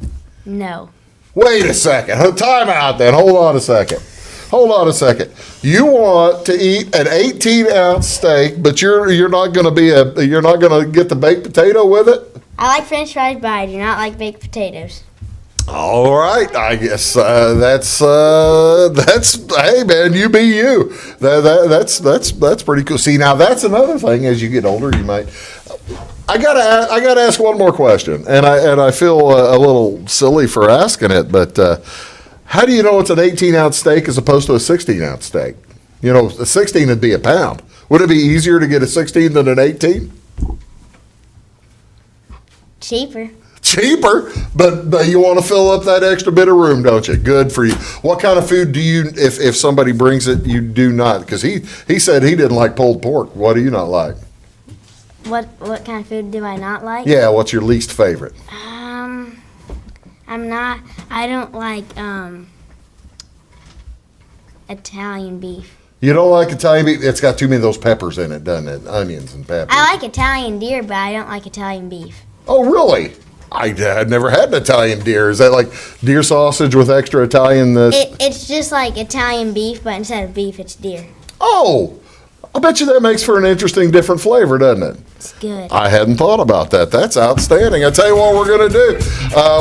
No. Wait a second. Time out then. Hold on a second. You want to eat an 18-ounce steak, but you're not going to get the baked potato with it? I like French fries, but I do not like baked potatoes. All right, I guess that's hey man, you be you. That's pretty cool. See, now that's another thing. As you get older, you might. I gotta ask one more question, and I feel a little silly for asking it, but how do you know it's an 18-ounce steak as opposed to a 16-ounce steak? You know, a 16 would be a pound. Would it be easier to get a 16 than an 18? Cheaper, but you want to fill up that extra bit of room, don't you? Good for you. What kind of food do you, if somebody brings it, you do not? Because he said he didn't like pulled pork. What do you not like? What kind of food do I not like? Yeah, what's your least favorite? I don't like Italian beef. You don't like Italian beef? It's got too many of those peppers in it, doesn't it? Onions and peppers. I like Italian deer, but I don't like Italian beef. Oh, really? I had never had an Italian deer. Is that like deer sausage with extra Italian? It's just like Italian beef, but instead of beef, it's deer. Oh, I bet you that makes for an interesting, different flavor, doesn't it? It's good. I hadn't thought about that. That's outstanding. I tell you what we're going to do.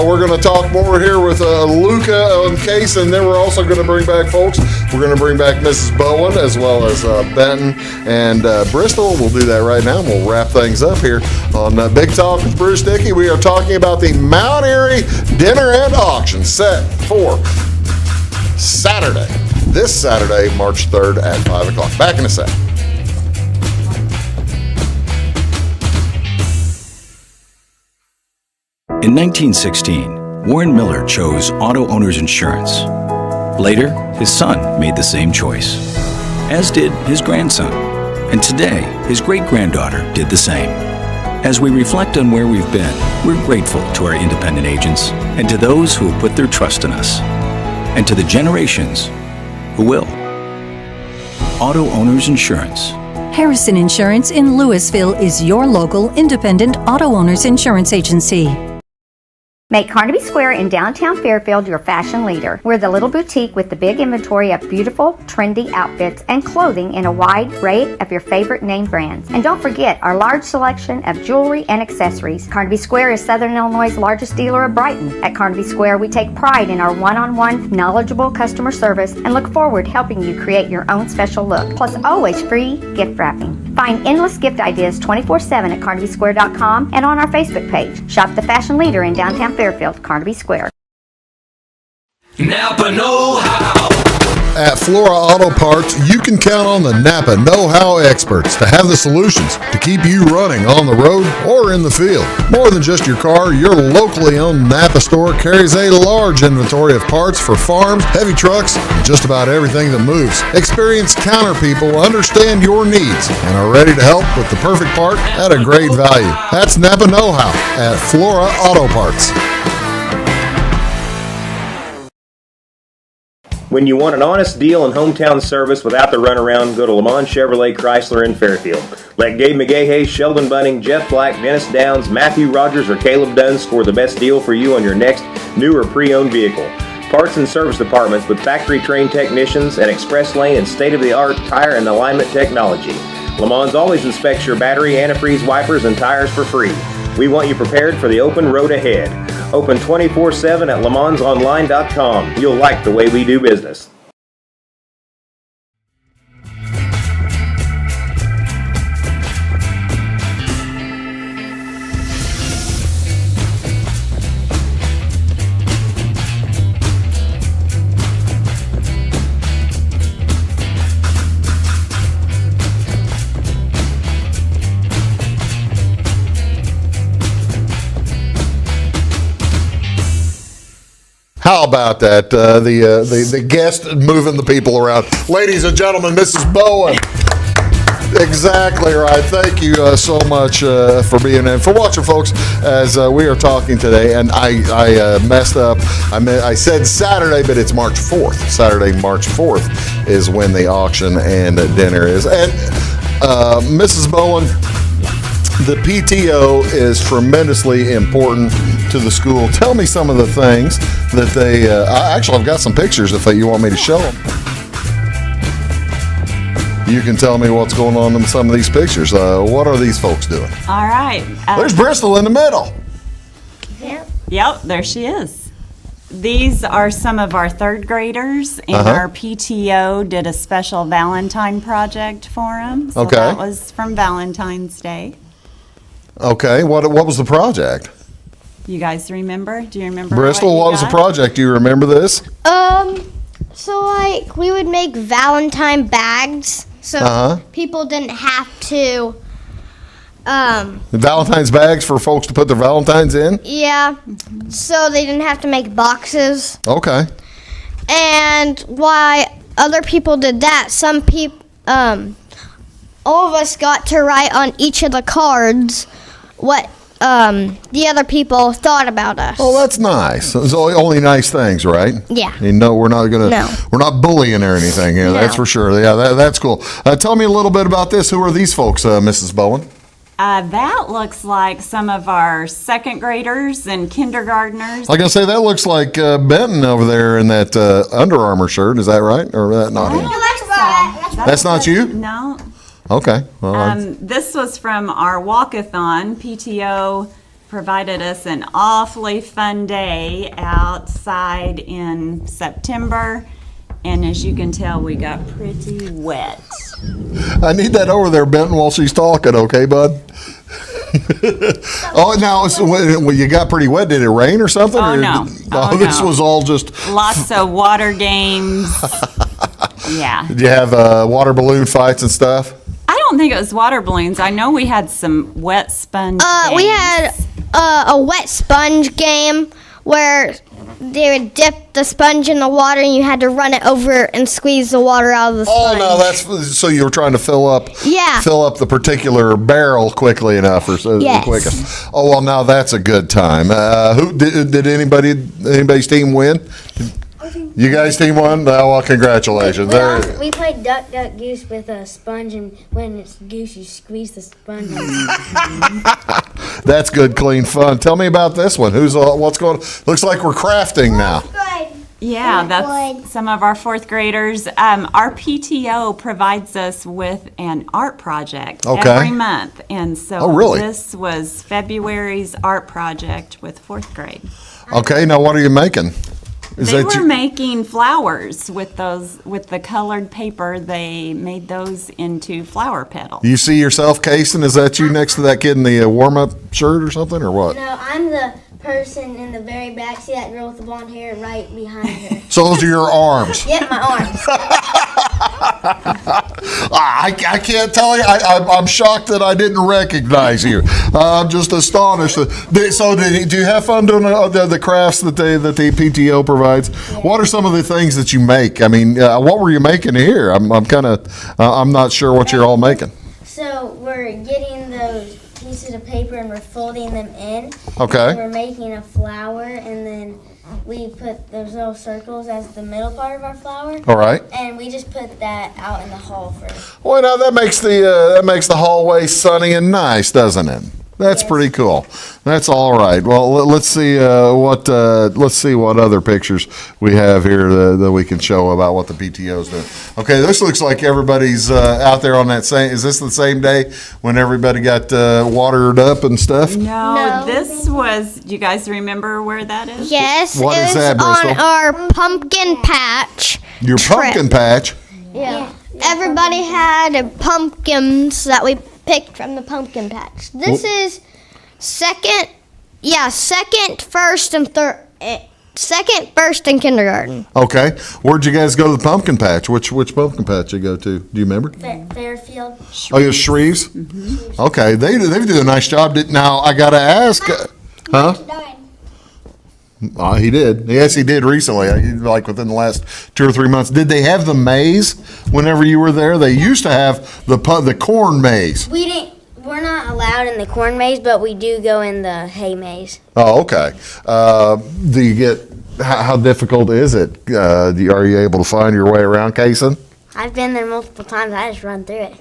We're going to talk more here with Luka and Casen. Then we're also going to bring back folks. We're going to bring back Mrs. Bowen as well as Benton and Bristol. We'll do that right now. And we'll wrap things up here on Big Talk with Bruce Dickey. We are talking about the Mount Erie Dinner and Auction set for Saturday. This Saturday, March 3rd at 5 o'clock. Back in a sec. In 1916, Warren Miller chose auto owners insurance. Later, his son made the same choice, as did his grandson. And today, his great-granddaughter did the same. As we reflect on where we've been, we're grateful to our independent agents and to those who have put their trust in us, and to the generations who will. Auto Owners Insurance. Harrison Insurance in Louisville is your local independent auto owners insurance agency. Make Carnaby Square in downtown Fairfield your fashion leader. We're the little boutique with the big inventory of beautiful, trendy outfits and clothing in a wide array of your favorite name brands. And don't forget our large selection of jewelry and accessories. Carnaby Square is Southern Illinois' largest dealer of Brighton. At Carnaby Square, we take pride in our one-on-one, knowledgeable customer service and look forward to helping you create your own special look. Plus, always free gift wrapping. Find endless gift ideas 24/7 at CarnabySquare.com and on our Facebook page. Shop the fashion leader in downtown Fairfield, Carnaby Square. Napa know-how. At Flora Auto Parts, you can count on the Napa know-how experts to have the solutions to keep you running on the road or in the field. More than just your car, your locally owned Napa store carries a large inventory of parts for farms, heavy trucks, and just about everything that moves. Experienced counter people understand your needs and are ready to help with the perfect part at a great value. That's Napa know-how at Flora Auto Parts. When you want an honest deal and hometown service without the runaround, go to Lamont Chevrolet Chrysler in Fairfield. Let Gabe McGahey, Sheldon Bunning, Jeff Black, Dennis Downs, Matthew Rogers, or Caleb Dunn score the best deal for you on your next new or pre-owned vehicle. Parts and service departments with factory-trained technicians and express lane and state-of-the-art tire and alignment technology. Lamont's always inspects your battery, antifreeze, wipers, and tires for free. We want you prepared for the open road ahead. Open 24/7 at lemansonline.com. You'll like the way we do business. How about that? The guest moving the people around. Ladies and gentlemen, Mrs. Bowen. Exactly right. Thank you so much for being in, for watching, folks, as we are talking today. And I messed up. I said Saturday, but it's March 4th. Saturday, March 4th is when the auction and dinner is. And Mrs. Bowen, the PTO is tremendously important to the school. Tell me some of the things that they, actually I've got some pictures if you want me to show them. You can tell me what's going on in some of these pictures. What are these folks doing? All right. There's Bristol in the middle. Yep, there she is. These are some of our third graders, and our PTO did a special Valentine project for them. So that was from Valentine's Day. Okay, what was the project? You guys remember? Do you remember? Bristol, what was the project? Do you remember this? So like we would make Valentine bags, so people didn't have to. Valentine's bags for folks to put their Valentines in? Yeah, so they didn't have to make boxes. Okay. And why other people did that? Some people, all of us got to write on each of the cards what the other people thought about us. Oh, that's nice. It's only nice things, right? Yeah. We're not bullying or anything here. No. That's for sure. Yeah, that's cool. Tell me a little bit about this. Who are these folks, Mrs. Bowen? That looks like some of our second graders and kindergartners. I can say that looks like Benton over there in that Under Armour shirt. Is that right? Or that not him? That's not you? No. Okay. Well, this was from our walkathon. PTO provided us an awfully fun day outside in September. And as you can tell, we got pretty wet. I need that over there, Benton, while she's talking, okay, bud? Oh, now, you got pretty wet. Did it rain or something? Oh, no. This was all just... Lots of water games. Yeah. Did you have water balloon fights and stuff? I don't think it was water balloons. I know we had some wet sponge games. We had a wet sponge game where they would dip the sponge in the water and you had to run it over and squeeze the water out of the sponge. Oh, no, so you were trying to fill up the particular barrel quickly enough or so quickest. Oh, well, now that's a good time. Who did anybody's team win? You guys team won? Oh, well, congratulations. We played duck, duck, goose with a sponge, and when it's goose, you squeeze the sponge. That's good, clean fun. Tell me about this one. What's going on? Looks like we're crafting now. Yeah, that's some of our fourth graders. Our PTO provides us with an art project every month. And so this was February's art project with fourth grade. Okay, now what are you making? They were making flowers with the colored paper. They made those into flower petals. You see yourself, Casen? Is that you next to that kid in the warm-up shirt or something, or what? No, I'm the person in the very back. See that girl with the blonde hair right behind her? So those are your arms? Yep, my arms. I can't tell you. I'm shocked that I didn't recognize you. I'm just astonished. So do you have fun doing the crafts that the PTO provides? Yeah. What are some of the things that you make? I mean, what were you making here? I'm not sure what you're all making. So we're getting those pieces of paper and we're folding them in. Okay. And we're making a flower, and then we put those little circles as the middle part of our flower. All right. And we just put that out in the hall first. Well, now that makes the hallway sunny and nice, doesn't it? That's pretty cool. That's all right. Well, let's see what other pictures we have here that we can show about what the PTO's doing. Okay, this looks like everybody's out there on that same. Is this the same day when everybody got watered up and stuff? No, this was. Do you guys remember where that is? Yes, What it is was that, Bristol? on our pumpkin patch. Your pumpkin patch. Yeah. Everybody had pumpkins that we picked from the pumpkin patch. This is second, first, and kindergarten. Okay, where'd you guys go to the pumpkin patch? Which pumpkin patch you go to? Do you remember? Fairfield. Oh, it was Shreves. Mm-hmm. Okay, they do a nice job. Now I gotta ask, huh? He did. Yes, he did recently, like within the last 2 or 3 months. Did they have the maze whenever you were there? They used to have the corn maze. We're not allowed in the corn maze, but we do go in the hay maze. Oh, okay. Do you get, how difficult is it? Are you able to find your way around, Casen? I've been there multiple times. I just run through it.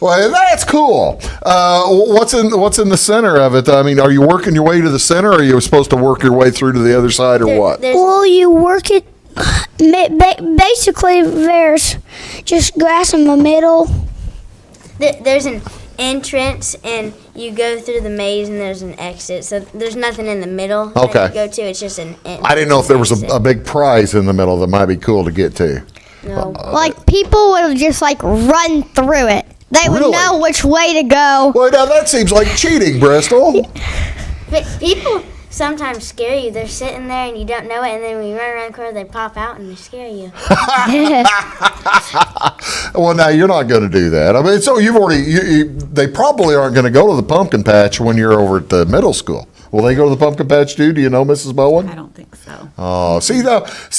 Well, that's cool. What's in the center of it? I mean, are you working your way to the center, or are you supposed to work your way through to the other side, or what? Well, you work it. Basically, there's just grass in the middle. There's an entrance, and you go through the maze, and there's an exit. So there's nothing in the middle Okay. that you go to. It's just an entrance. I didn't know if there was a big prize in the middle that might be cool to get to. No. Like, people would just, run through it. They would Really? know which way to go. Well, now that seems like cheating, Bristol. But people sometimes scare you. They're sitting there, and you don't know it, and then when you run around the corner, they pop out, and they scare you. Well, now you're not going to do that. I mean, so you've already. They probably aren't going to go to the pumpkin patch when you're over at the middle school. Will they go to the pumpkin patch too? Do you know, Mrs. Bowen? I don't think so. Oh,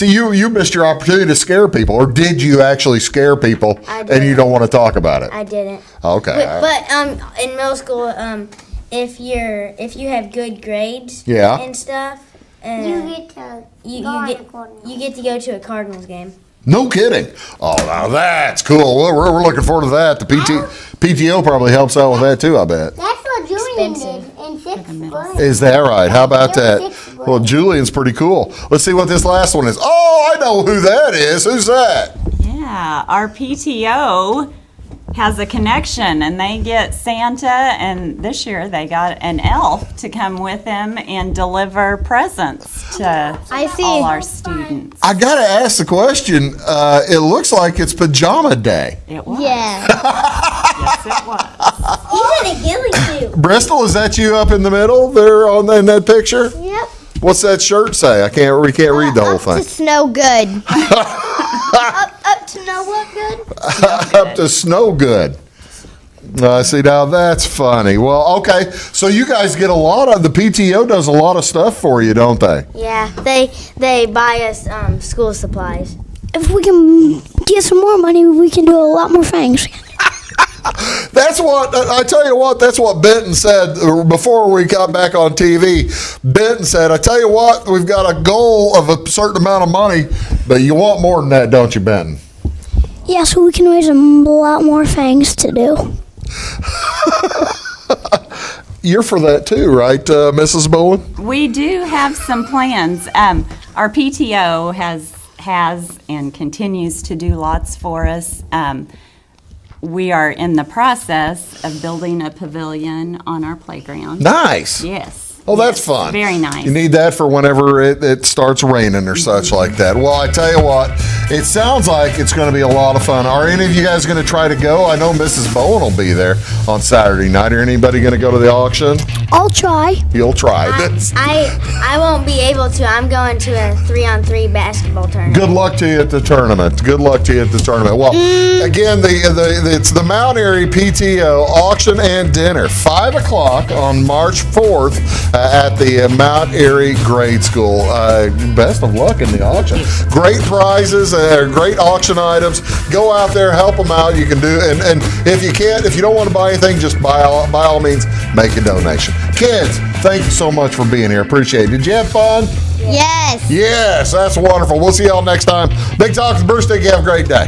you missed your opportunity to scare people, or did you actually scare people and you don't want to talk about it? I didn't. Okay. But in middle school, if you have good grades and stuff, You get to you get to go to a Cardinals game. No kidding. Oh, now that's cool. We're looking forward to that. The PTO probably helps out with that too, I bet. That's what Julian did in 6th grade. Is that right? How about that? Well, Julian's pretty cool. Let's see what this last one is. Oh, I know who that is. Who's that? Yeah, our PTO has a connection, and they get Santa, and this year they got an elf to come with them and deliver presents to all our students. I got to ask the question. It looks like it's pajama day. It was. Yeah. Yes, it was. He's in a ghillie suit. Bristol, is that you up in the middle there in that picture? Yep. What's that shirt say? We can't read the whole thing. Up to snow good. up to know what good? Up to snow good. See, now that's funny. Well, okay, so you guys get the PTO does a lot of stuff for you, don't they? Yeah, they buy us school supplies. If we can get some more money, we can do a lot more things. That's what, I tell you what, that's what Benton said before we got back on TV. Benton said, I tell you what, we've got a goal of a certain amount of money, but you want more than that, don't you, Benton? Yeah, so we can raise a lot more things to do. You're for that too, right, Mrs. Bowen? We do have some plans. Our PTO has and continues to do lots for us. We are in the process of building a pavilion on our playground. Nice. Yes. Oh, that's fun. Very nice. You need that for whenever it starts raining or such like that. Well, I tell you what, it sounds like it's going to be a lot of fun. Are any of you guys going to try to go? I know Mrs. Bowen will be there on Saturday night. Are anybody going to go to the auction? I'll try. You'll try. I won't be able to. I'm going to a 3-on-3 basketball tournament. Good luck to you at the tournament. Good luck to you at the tournament. Well, again, it's the Mount Erie PTO auction and dinner, 5 o'clock on March 4th at the Mount Erie Grade School. Best of luck in the auction. Great prizes, great auction items. Go out there, help them out. You can do, and if you don't want to buy anything, just by all means, make a donation. Kids, thank you so much for being here. Appreciate it. Did you have fun? Yes. Yes, that's wonderful. We'll see y'all next time. Big Talk with Bruce Dickey. Have a great day.